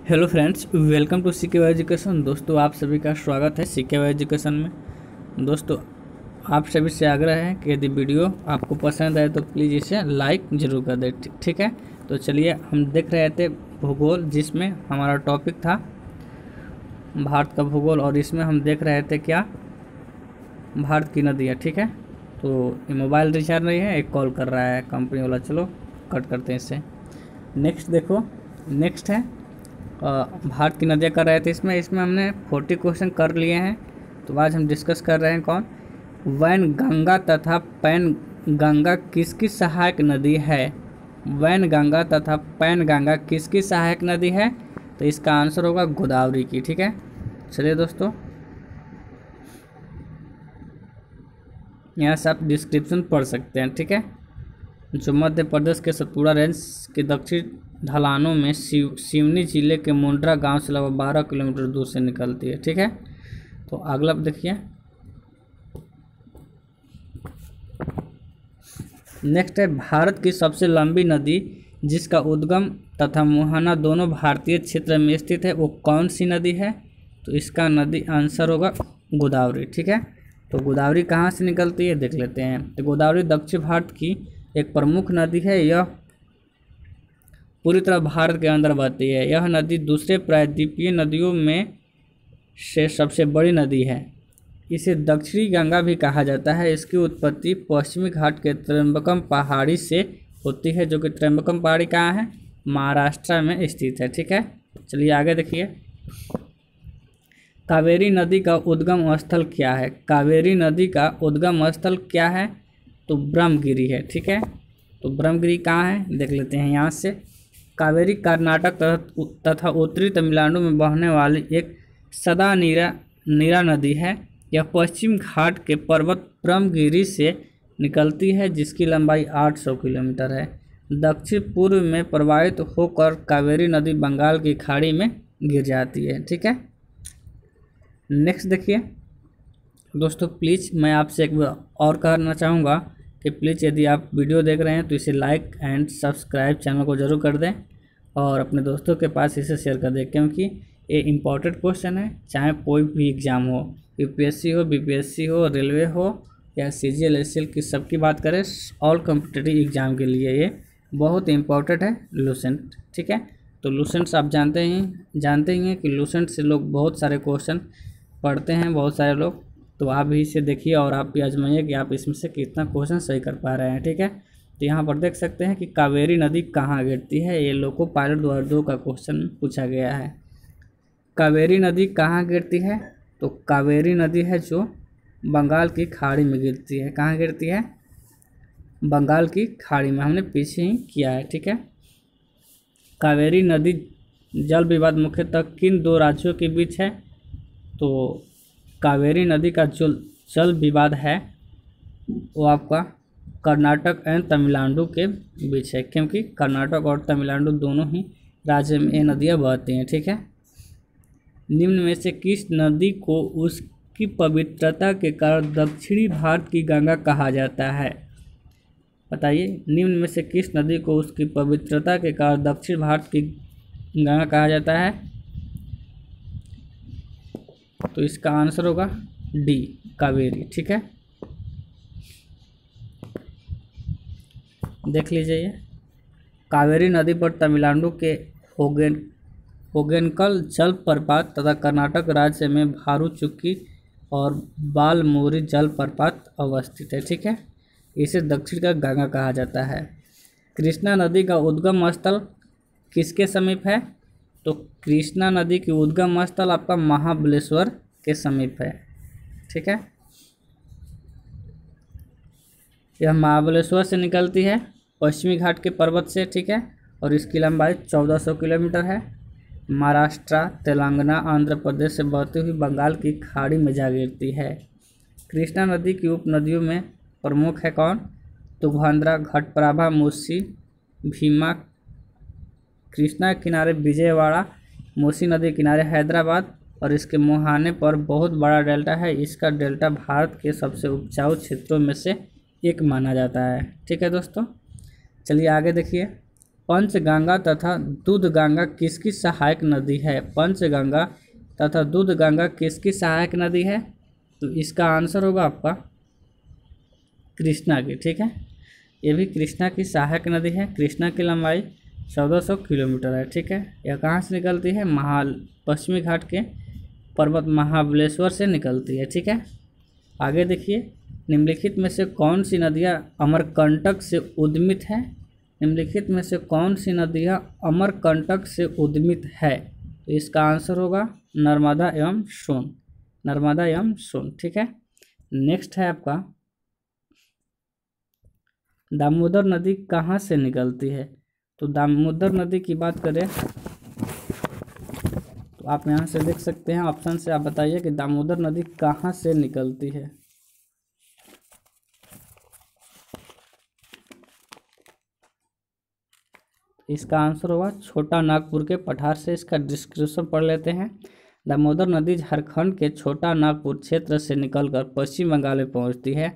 Hello friends, welcome to C K Y education. दोस्तों, आप सभी का स्वागत है सीके वाई एजुकेशन में। दोस्तों, आप सभी से आग्रह है कि यदि वीडियो आपको पसंद आए तो प्लीज़ इसे लाइक ज़रूर कर दें। ठीक है, तो चलिए हम देख रहे थे भूगोल, जिसमें हमारा टॉपिक था भारत का भूगोल, और इसमें हम देख रहे थे क्या, भारत की नदियाँ। ठीक है, तो ये मोबाइल रिचार्ज नहीं है, एक कॉल कर रहा है कंपनी वाला। चलो कट करते हैं इसे। नेक्स्ट देखो, नेक्स्ट है भारत की नदियाँ कर रहे थे। इसमें हमने 40 क्वेश्चन कर लिए हैं। तो आज हम डिस्कस कर रहे हैं कौन, वैन गंगा तथा पैन गंगा किसकी सहायक नदी है। वैन गंगा तथा पैन गंगा किसकी सहायक नदी है, तो इसका आंसर होगा गोदावरी की। ठीक है, चलिए दोस्तों, यहाँ से आप डिस्क्रिप्शन पढ़ सकते हैं। ठीक है, जो मध्य प्रदेश के सतपुड़ा रेंज के दक्षिण ढलानों में सिवनी जिले के मुंड्रा गांव से लगभग 12 किलोमीटर दूर से निकलती है। ठीक है, तो अगला देखिए, नेक्स्ट है भारत की सबसे लंबी नदी जिसका उद्गम तथा मुहाना दोनों भारतीय क्षेत्र में स्थित है, वो कौन सी नदी है, तो इसका नदी आंसर होगा गोदावरी। ठीक है, तो गोदावरी कहाँ से निकलती है देख लेते हैं। तो गोदावरी दक्षिण भारत की एक प्रमुख नदी है। यह पूरी तरह भारत के अंदर बहती है। यह नदी दूसरे प्रायद्वीपीय नदियों में से सबसे बड़ी नदी है। इसे दक्षिणी गंगा भी कहा जाता है। इसकी उत्पत्ति पश्चिमी घाट के त्र्यंबकम पहाड़ी से होती है, जो कि त्र्यंबकम पहाड़ी कहाँ है, महाराष्ट्र में स्थित है। ठीक है, चलिए आगे देखिए, कावेरी नदी का उद्गम स्थल क्या है। कावेरी नदी का उद्गम स्थल क्या है, तो ब्रह्मगिरी है। ठीक है, तो ब्रह्मगिरी कहाँ है देख लेते हैं यहाँ से। कावेरी कर्नाटक तथा उत्तरी तमिलनाडु में बहने वाली एक सदा नीरा नदी है। यह पश्चिम घाट के पर्वत ब्रह्मगिरी से निकलती है, जिसकी लंबाई 800 किलोमीटर है। दक्षिण पूर्व में प्रवाहित होकर कावेरी नदी बंगाल की खाड़ी में गिर जाती है। ठीक है, नेक्स्ट देखिए दोस्तों, प्लीज़ मैं आपसे एक बार और कहना चाहूँगा कि प्लीज़ यदि आप वीडियो देख रहे हैं तो इसे लाइक एंड सब्सक्राइब चैनल को ज़रूर कर दें और अपने दोस्तों के पास इसे शेयर कर दें, क्योंकि ये इम्पॉर्टेंट क्वेश्चन है। चाहे कोई भी एग्ज़ाम हो, यूपीएससी हो, बीपीएससी हो, रेलवे हो या सीजीएल एसएल की, सबकी बात करें, ऑल कॉम्पिटिटिव एग्ज़ाम के लिए ये बहुत इम्पॉर्टेंट है लूसेंट। ठीक है, तो लूसेंट्स आप जानते ही हैं कि लूसेंट से लोग बहुत सारे क्वेश्चन पढ़ते हैं, बहुत सारे लोग। तो आप भी इसे देखिए और आप भी आजमाइए कि आप इसमें से कितना क्वेश्चन सही कर पा रहे हैं। ठीक है, तो यहाँ पर देख सकते हैं कि कावेरी नदी कहाँ गिरती है। ये लोको पायलट 2002 का क्वेश्चन पूछा गया है। कावेरी नदी कहाँ गिरती है, तो कावेरी नदी है जो बंगाल की खाड़ी में गिरती है। कहाँ गिरती है, बंगाल की खाड़ी में, हमने पीछे ही किया है। ठीक है, कावेरी नदी जल विवाद मुख्यतः किन दो राज्यों के बीच है, तो कावेरी नदी का जो जल विवाद है वो आपका कर्नाटक एंड तमिलनाडु के बीच है, क्योंकि कर्नाटक और तमिलनाडु दोनों ही राज्य में ये नदियाँ बहती हैं। ठीक है, निम्न में से किस नदी को उसकी पवित्रता के कारण दक्षिणी भारत की गंगा कहा जाता है, बताइए। निम्न में से किस नदी को उसकी पवित्रता के कारण दक्षिण भारत की गंगा कहा जाता है, तो इसका आंसर होगा डी, कावेरी। ठीक है, देख लीजिए, ये कावेरी नदी पर तमिलनाडु के होगेनकल जलप्रपात तथा कर्नाटक राज्य में भारुचुक्की और बालमूरी जलप्रपात अवस्थित है। ठीक है, इसे दक्षिण का गंगा कहा जाता है। कृष्णा नदी का उद्गम स्थल किसके समीप है, तो कृष्णा नदी की उद्गम स्थल आपका महाबलेश्वर के समीप है। ठीक है, यह महाबलेश्वर से निकलती है पश्चिमी घाट के पर्वत से। ठीक है, और इसकी लंबाई 1400 किलोमीटर है। महाराष्ट्र, तेलंगाना, आंध्र प्रदेश से बहती हुई बंगाल की खाड़ी में जा गिरती है। कृष्णा नदी की उपनदियों में प्रमुख है कौन, तुंगभद्रा, घटप्रभा, मूसी, भीमा। कृष्णा के किनारे विजयवाड़ा, मूसी नदी किनारे हैदराबाद, और इसके मुहाने पर बहुत बड़ा डेल्टा है। इसका डेल्टा भारत के सबसे उपजाऊ क्षेत्रों में से एक माना जाता है। ठीक है दोस्तों, चलिए आगे देखिए, पंचगंगा तथा दूधगंगा किसकी सहायक नदी है? पंचगंगा तथा दूधगंगा किसकी सहायक नदी है? तो इसका आंसर होगा आपका कृष्णा की। ठीक है, ये भी कृष्णा की सहायक नदी है। कृष्णा की लंबाई 1400 किलोमीटर है। ठीक है, यह कहाँ से निकलती है? पश्चिमी घाट के पर्वत महाबलेश्वर से निकलती है। ठीक है, आगे देखिए, निम्नलिखित में से कौन सी नदियाँ अमरकंटक से उद्मित है? निम्नलिखित में से कौन सी नदियाँ अमरकंटक से उद्मित है? तो इसका आंसर होगा नर्मदा एवं सोन। नर्मदा एवं सोन। ठीक है, नेक्स्ट है आपका दामोदर नदी कहाँ से निकलती है? तो दामोदर नदी की बात करें तो आप यहाँ से देख सकते हैं, ऑप्शन से आप बताइए कि दामोदर नदी कहाँ से निकलती है। इसका आंसर होगा छोटा नागपुर के पठार से। इसका डिस्क्रिप्शन पढ़ लेते हैं। दामोदर नदी झारखंड के छोटा नागपुर क्षेत्र से निकलकर पश्चिम बंगाल में पहुंचती है।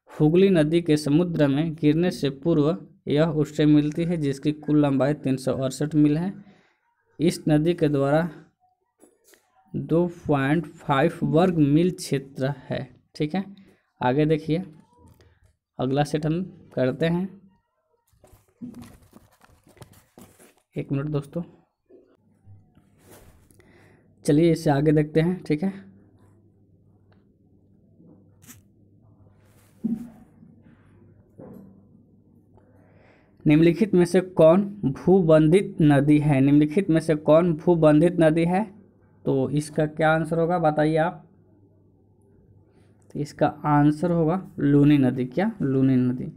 हुगली नदी के समुद्र में गिरने से पूर्व यह उससे मिलती है, जिसकी कुल लंबाई 368 मील है। इस नदी के द्वारा 2.5 वर्ग मील क्षेत्र है। ठीक है, आगे देखिए, अगला सेट हम करते हैं। एक मिनट दोस्तों, चलिए इसे आगे देखते हैं। ठीक है, निम्नलिखित में से कौन भूबंधित नदी है? निम्नलिखित में से कौन भूबंधित नदी है? तो इसका क्या आंसर होगा, बताइए आप। तो इसका आंसर होगा लूनी नदी। क्या? लूनी नदी।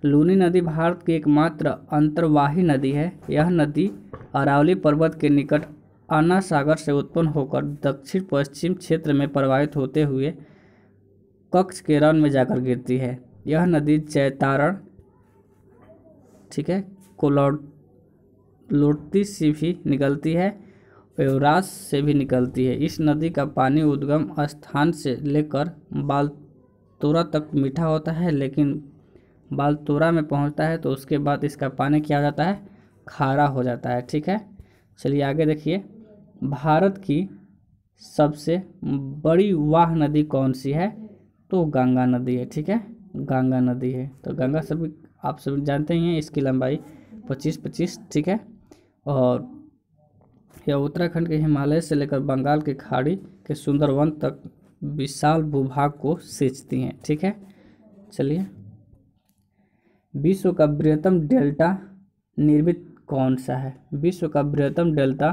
लूनी नदी भारत की एकमात्र अंतर्वाही नदी है। यह नदी अरावली पर्वत के निकट अन्ना सागर से उत्पन्न होकर दक्षिण पश्चिम क्षेत्र में प्रवाहित होते हुए कच्छ के रण में जाकर गिरती है। यह नदी जैतारण, ठीक है, कोलोट्टी से भी निकलती है, एवराज से भी निकलती है। इस नदी का पानी उद्गम स्थान से लेकर बालतोरा तक मीठा होता है, लेकिन बालतोरा में पहुंचता है तो उसके बाद इसका पानी क्या हो जाता है? खारा हो जाता है। ठीक है, चलिए आगे देखिए, भारत की सबसे बड़ी वाह नदी कौन सी है? तो गंगा नदी है। ठीक है, गंगा नदी है। तो गंगा सभी आप सभी जानते ही हैं, इसकी लंबाई 25-25। ठीक है, और यह उत्तराखंड के हिमालय से लेकर बंगाल की खाड़ी के सुंदरवन तक विशाल भूभाग को सींचती हैं। ठीक है, चलिए, विश्व का बृहत्तम डेल्टा निर्मित कौन सा है? विश्व का बृहत्तम डेल्टा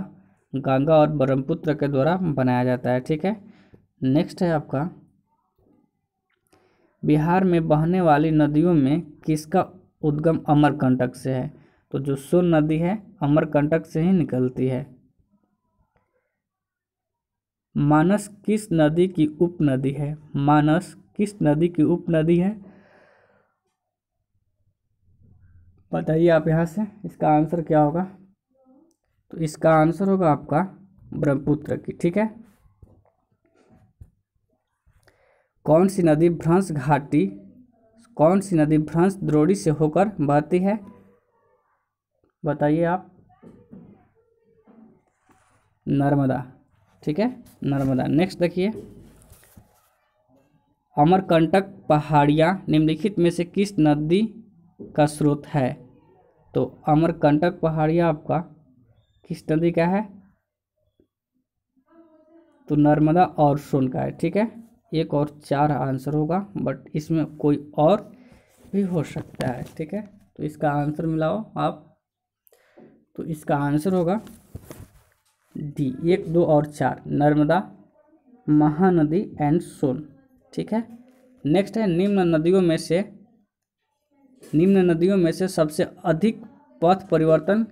गंगा और ब्रह्मपुत्र के द्वारा बनाया जाता है। ठीक है, नेक्स्ट है आपका बिहार में बहने वाली नदियों में किसका उद्गम अमरकंटक से है? तो जो सोन नदी है अमरकंटक से ही निकलती है। मानस किस नदी की उपनदी है? मानस किस नदी की उपनदी है? बताइए आप यहाँ से, इसका आंसर क्या होगा? तो इसका आंसर होगा आपका ब्रह्मपुत्र की। ठीक है, कौन सी नदी भ्रंश द्रोणी से होकर बहती है? बताइए आप। नर्मदा। ठीक है, नर्मदा। नेक्स्ट देखिए, अमरकंटक पहाड़ियाँ निम्नलिखित में से किस नदी का स्रोत है? तो अमरकंटक पहाड़ियाँ आपका किस नदी का है? तो नर्मदा और सोन का है। ठीक है, 1 और 4 आंसर होगा, बट इसमें कोई और भी हो सकता है। ठीक है, तो इसका आंसर मिलाओ आप। तो इसका आंसर होगा डी, 1, 2 और 4, नर्मदा, महानदी एंड सोन। ठीक है, नेक्स्ट है निम्न नदियों में से सबसे अधिक पथ परिवर्तन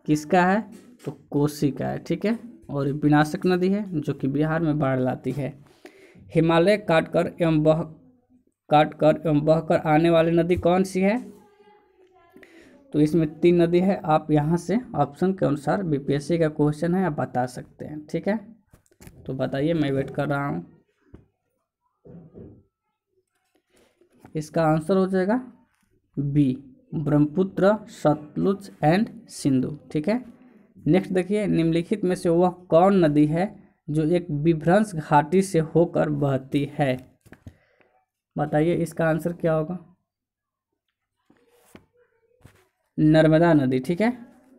किसका है? तो कोसी का है। ठीक है, और विनाशक नदी है जो कि बिहार में बाढ़ लाती है। हिमालय काटकर एवं बहकर आने वाली नदी कौन सी है? तो इसमें 3 नदी है। आप यहाँ से ऑप्शन के अनुसार बीपीएससी का क्वेश्चन है, आप बता सकते हैं। ठीक है, तो बताइए, मैं वेट कर रहा हूँ। इसका आंसर हो जाएगा बी, ब्रह्मपुत्र, सतलुज एंड सिंधु। ठीक है, नेक्स्ट देखिए, निम्नलिखित में से वह कौन नदी है जो एक विभ्रंश घाटी से होकर बहती है? बताइए इसका आंसर क्या होगा? नर्मदा नदी। ठीक है,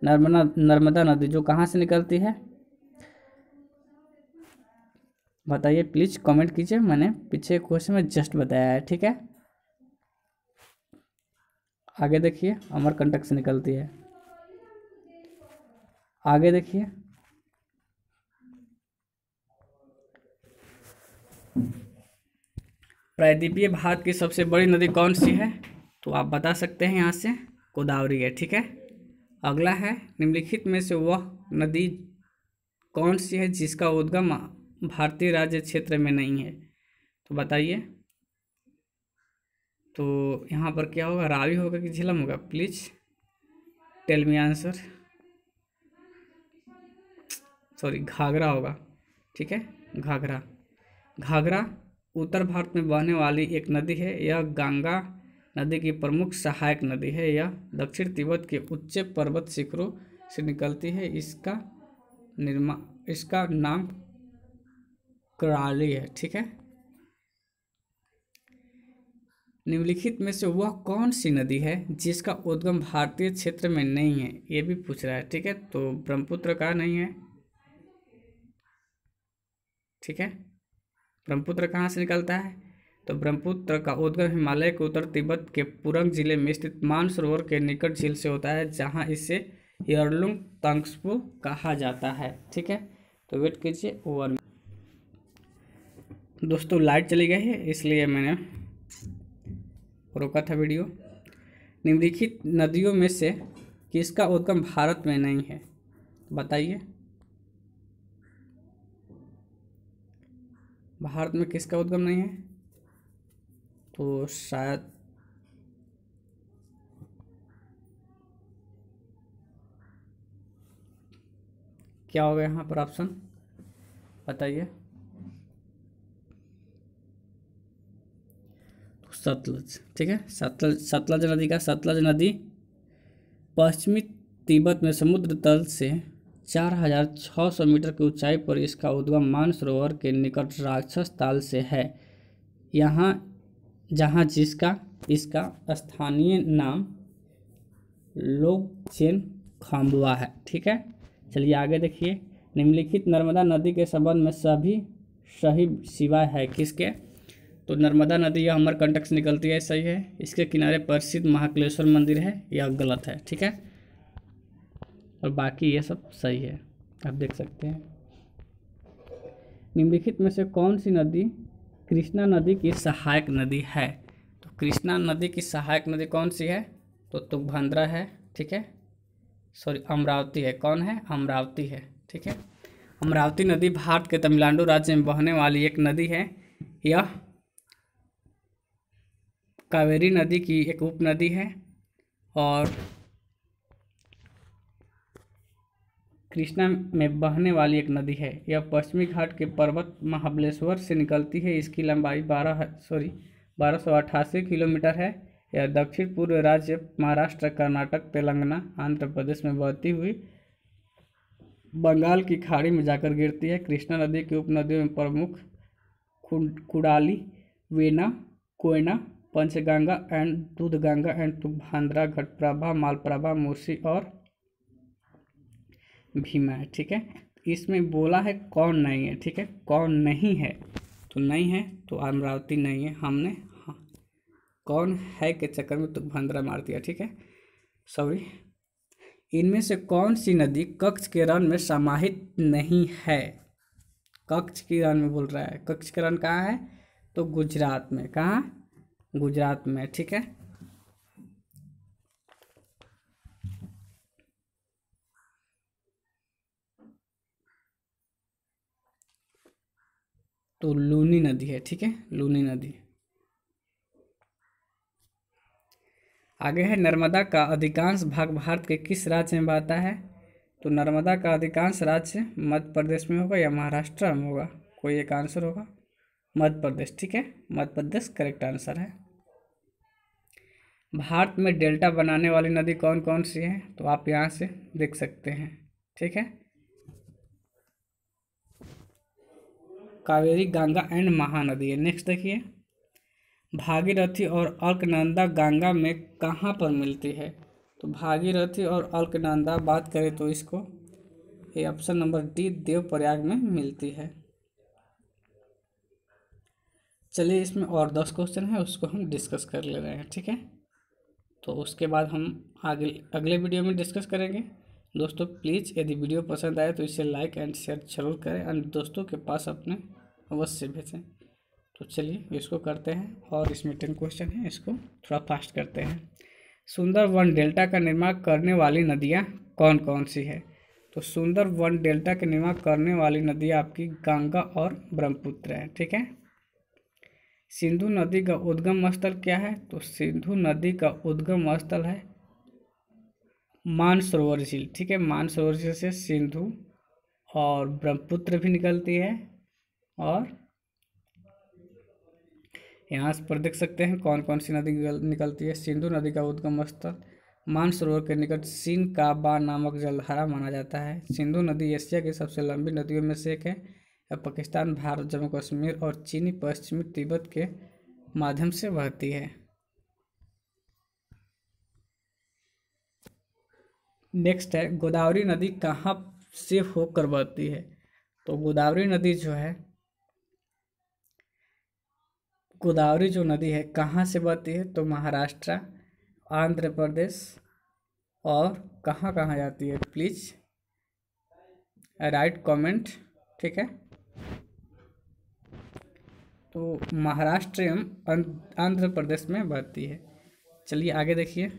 नर्मदा नदी जो कहाँ से निकलती है? बताइए प्लीज कमेंट कीजिए, मैंने पीछे क्वेश्चन में जस्ट बताया है। ठीक है, आगे देखिए, अमरकंटक से निकलती है। आगे देखिए, प्रायद्वीपीय भारत की सबसे बड़ी नदी कौन सी है? तो आप बता सकते हैं यहाँ से, गोदावरी है। ठीक है, अगला है, निम्नलिखित में से वह नदी कौन सी है जिसका उद्गम भारतीय राज्य क्षेत्र में नहीं है? तो बताइए। तो यहाँ पर क्या होगा, रावी होगा कि झेलम होगा? Please tell me answer. Sorry, Ghaghara होगा। ठीक है, घाघरा। घाघरा उत्तर भारत में बहने वाली एक नदी है। यह गंगा नदी की प्रमुख सहायक नदी है। यह दक्षिण तिब्बत के उच्च पर्वत शिखरों से निकलती है। इसका नाम कराली है। ठीक है, निम्नलिखित में से वह कौन सी नदी है जिसका उद्गम भारतीय क्षेत्र में नहीं है? ये भी पूछ रहा है। ठीक है, तो ब्रह्मपुत्र का नहीं है। ठीक है, ब्रह्मपुत्र कहाँ से निकलता है? तो ब्रह्मपुत्र का उद्गम हिमालय के उत्तर तिब्बत के पुरंग जिले में स्थित मानसरोवर के निकट झील से होता है, जहाँ इसे यरलुंग तंगस्पो कहा जाता है। ठीक है, तो वेट कीजिए, ओवर। दोस्तों लाइट चली गई है, इसलिए मैंने रोका था वीडियो। निम्नलिखित नदियों में से किसका उद्गम भारत में नहीं है? बताइए, भारत में किसका उद्गम नहीं है? तो शायद क्या होगा यहाँ पर ऑप्शन? बताइए। तो सतलज। ठीक है, सतलज नदी पश्चिमी तिब्बत में समुद्र तल से 4600 मीटर की ऊंचाई पर इसका उद्गम मानसरोवर के निकट राक्षस ताल से है। यहाँ जहाँ इसका स्थानीय नाम लोकचेन खाम्बुआ है। ठीक है, चलिए आगे देखिए, निम्नलिखित नर्मदा नदी के संबंध में सही सिवाय है किसके? तो नर्मदा नदी यह अमरकंटक से निकलती है, सही है। इसके किनारे प्रसिद्ध महाकालेश्वर मंदिर है, यह गलत है। ठीक है, और बाकी ये सब सही है, आप देख सकते हैं। निम्नलिखित में से कौन सी नदी कृष्णा नदी की सहायक नदी है? तो कृष्णा नदी की सहायक नदी कौन सी है? तो तुंगभद्रा है। ठीक है, सॉरी, अमरावती है। कौन है? अमरावती है। ठीक है, अमरावती नदी भारत के तमिलनाडु राज्य में बहने वाली एक नदी है। यह कावेरी नदी की एक उपनदी है और कृष्णा में बहने वाली एक नदी है। यह पश्चिमी घाट के पर्वत महाबलेश्वर से निकलती है। इसकी लंबाई 1288 किलोमीटर है। यह दक्षिण पूर्व राज्य महाराष्ट्र, कर्नाटक, तेलंगाना, आंध्र प्रदेश में बहती हुई बंगाल की खाड़ी में जाकर गिरती है। कृष्णा नदी की उपनदियों में प्रमुख कुडाली, वेना, कोयना, पंचगंगा एंड दूधगंगा एंड तुंगभद्रा, घटप्रभा, मालप्रभा, मूसी और भीमा है। ठीक है, इसमें बोला है कौन नहीं है। ठीक है, कौन नहीं है? तो नहीं है, तो अमरावती नहीं है। हमने कौन है के चक्कर में तुंगभद्रा मार दिया। ठीक है, सॉरी। इनमें से कौन सी नदी कच्छ के रण में समाहित नहीं है? कच्छ के रण में बोल रहा है। कच्छ के रण कहाँ है? तो गुजरात में। कहाँ? गुजरात में। ठीक है, तो लूनी नदी है। ठीक है, लूनी नदी। आगे है, नर्मदा का अधिकांश भाग भारत के किस राज्य में बहता है? तो नर्मदा का अधिकांश राज्य मध्य प्रदेश में होगा या महाराष्ट्र में होगा? कोई एक आंसर होगा। मध्य प्रदेश। ठीक है, मध्य प्रदेश करेक्ट आंसर है। भारत में डेल्टा बनाने वाली नदी कौन कौन सी है, तो आप यहाँ से देख सकते हैं। ठीक है, कावेरी, गंगा एंड महानदी है। नेक्स्ट देखिए, भागीरथी और अलकनंदा गंगा में कहाँ पर मिलती है, तो भागीरथी और अलकनंदा बात करें तो इसको ये ऑप्शन नंबर डी देवप्रयाग में मिलती है। चलिए इसमें और 10 क्वेश्चन है, उसको हम डिस्कस कर ले रहे हैं। ठीक है, तो उसके बाद हम आगे अगले वीडियो में डिस्कस करेंगे। दोस्तों प्लीज़ यदि वीडियो पसंद आए तो इसे लाइक एंड शेयर जरूर करें और दोस्तों के पास अपने अवश्य भेजें। तो चलिए इसको करते हैं, और इसमें 10 क्वेश्चन है, इसको थोड़ा फास्ट करते हैं। सुंदरवन डेल्टा का निर्माण करने वाली नदियाँ कौन कौन सी है, तो सुंदरवन डेल्टा का निर्माण करने वाली नदियाँ आपकी गंगा और ब्रह्मपुत्र है। ठीक है, सिंधु नदी का उद्गम स्थल क्या है, तो सिंधु नदी का उद्गम स्थल है मानसरोवर झील। ठीक है, मानसरोवर झील से सिंधु और ब्रह्मपुत्र भी निकलती है, और यहाँ पर देख सकते हैं कौन कौन सी नदी निकलती है। सिंधु नदी का उद्गम स्थल मानसरोवर के निकट सिनकाबा नामक जलधारा माना जाता है। सिंधु नदी एशिया की सबसे लंबी नदियों में से एक है। यह पाकिस्तान, भारत, जम्मू कश्मीर और चीनी पश्चिमी तिब्बत के माध्यम से बहती है। नेक्स्ट है, गोदावरी नदी कहाँ से होकर बहती है, तो गोदावरी नदी जो है, गोदावरी जो नदी है कहाँ से बहती है, तो महाराष्ट्र, आंध्र प्रदेश और कहाँ कहाँ जाती है, प्लीज़ राइट कमेंट। ठीक है, तो महाराष्ट्र एवं आंध्र प्रदेश में बहती है। चलिए आगे देखिए,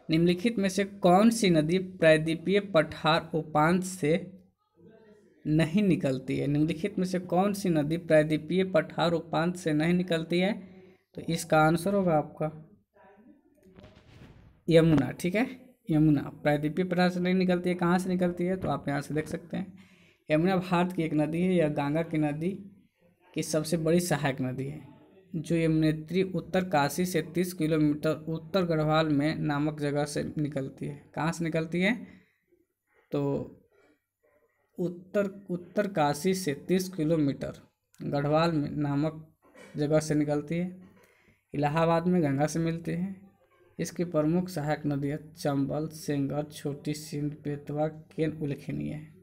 निम्नलिखित में से कौन सी नदी प्रायद्वीपीय पठार उपांत से नहीं निकलती है, निम्नलिखित में से कौन सी नदी प्रायद्वीपीय पठार उपांत से नहीं निकलती है, तो इसका आंसर होगा आपका यमुना। ठीक है, यमुना प्रायद्वीपीय पठार से नहीं निकलती है। कहाँ से निकलती है, तो आप यहाँ से देख सकते हैं। यमुना भारत की एक नदी है। यह गंगा की नदी की सबसे बड़ी सहायक नदी है, जो यमुनेत्री उत्तर काशी से 30 किलोमीटर उत्तर गढ़वाल में नामक जगह से निकलती है। कहाँ से निकलती है, तो उत्तर काशी से 30 किलोमीटर गढ़वाल में नामक जगह से निकलती है। इलाहाबाद में गंगा से मिलती है। इसकी प्रमुख सहायक नदियाँ चंबल, सेंगर, छोटी सिंध, बेतवा, केन उल्लेखनीय है।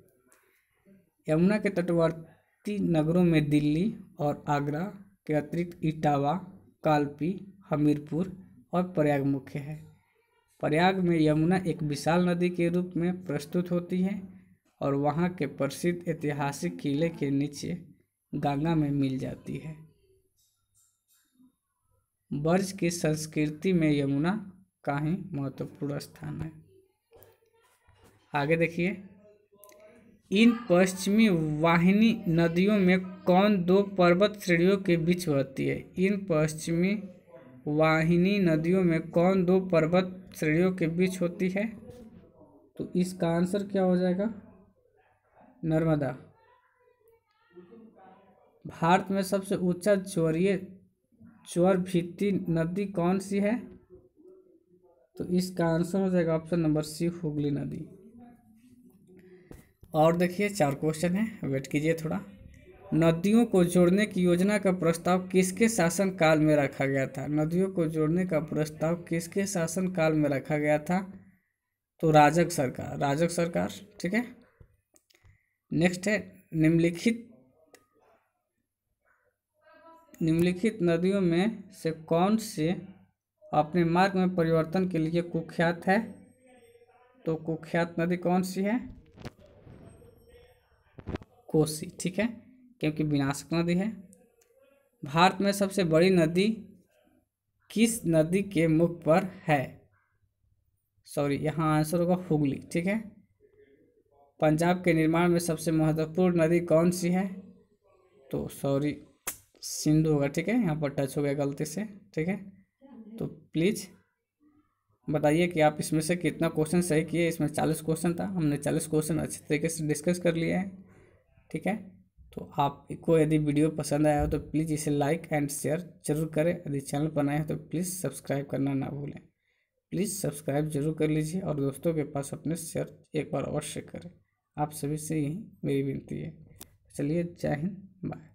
यमुना के तटवर्ती नगरों में दिल्ली और आगरा के अतिरिक्त इटावा, कालपी, हमीरपुर और प्रयाग मुख्य है। प्रयाग में यमुना एक विशाल नदी के रूप में प्रस्तुत होती है और वहाँ के प्रसिद्ध ऐतिहासिक किले के नीचे गंगा में मिल जाती है। ब्रज की संस्कृति में यमुना का ही महत्वपूर्ण स्थान है। आगे देखिए, इन पश्चिमी वाहिनी नदियों में कौन दो पर्वत श्रेणियों के बीच बहती है, इन पश्चिमी वाहिनी नदियों में कौन दो पर्वत श्रेणियों के बीच होती है, तो इसका आंसर क्या हो जाएगा, नर्मदा। भारत में सबसे ऊंचा ज्वार भित्ति नदी कौन सी है, तो इसका आंसर हो जाएगा ऑप्शन नंबर सी, हुगली नदी। और देखिए 4 क्वेश्चन है, वेट कीजिए थोड़ा। नदियों को जोड़ने की योजना का प्रस्ताव किसके शासन काल में रखा गया था, नदियों को जोड़ने का प्रस्ताव किसके शासन काल में रखा गया था, तो राजग सरकार। ठीक है, नेक्स्ट है, निम्नलिखित नदियों में से कौन से अपने मार्ग में परिवर्तन के लिए कुख्यात है, तो कुख्यात नदी कौन सी है, कोसी। ठीक है, क्योंकि विनाशक नदी है। भारत में सबसे बड़ी नदी किस नदी के मुख पर है, सॉरी यहाँ आंसर होगा हुगली। ठीक है, पंजाब के निर्माण में सबसे महत्वपूर्ण नदी कौन सी है, तो सॉरी सिंधु होगा। ठीक है, यहाँ पर टच हो गया गलती से। ठीक है, तो प्लीज़ बताइए कि आप इसमें से कितना क्वेश्चन सही किए। इसमें 40 क्वेश्चन था, हमने 40 क्वेश्चन अच्छे तरीके से डिस्कस कर लिए हैं। ठीक है, तो आपको यदि वीडियो पसंद आया हो तो प्लीज़ इसे लाइक एंड शेयर जरूर करें। यदि चैनल पर नए हैं तो प्लीज़ सब्सक्राइब करना ना भूलें। प्लीज़ सब्सक्राइब जरूर कर लीजिए और दोस्तों के पास अपने शेयर एक बार अवश्य करें। आप सभी से यही मेरी विनती है। चलिए, जय हिंद, बाय।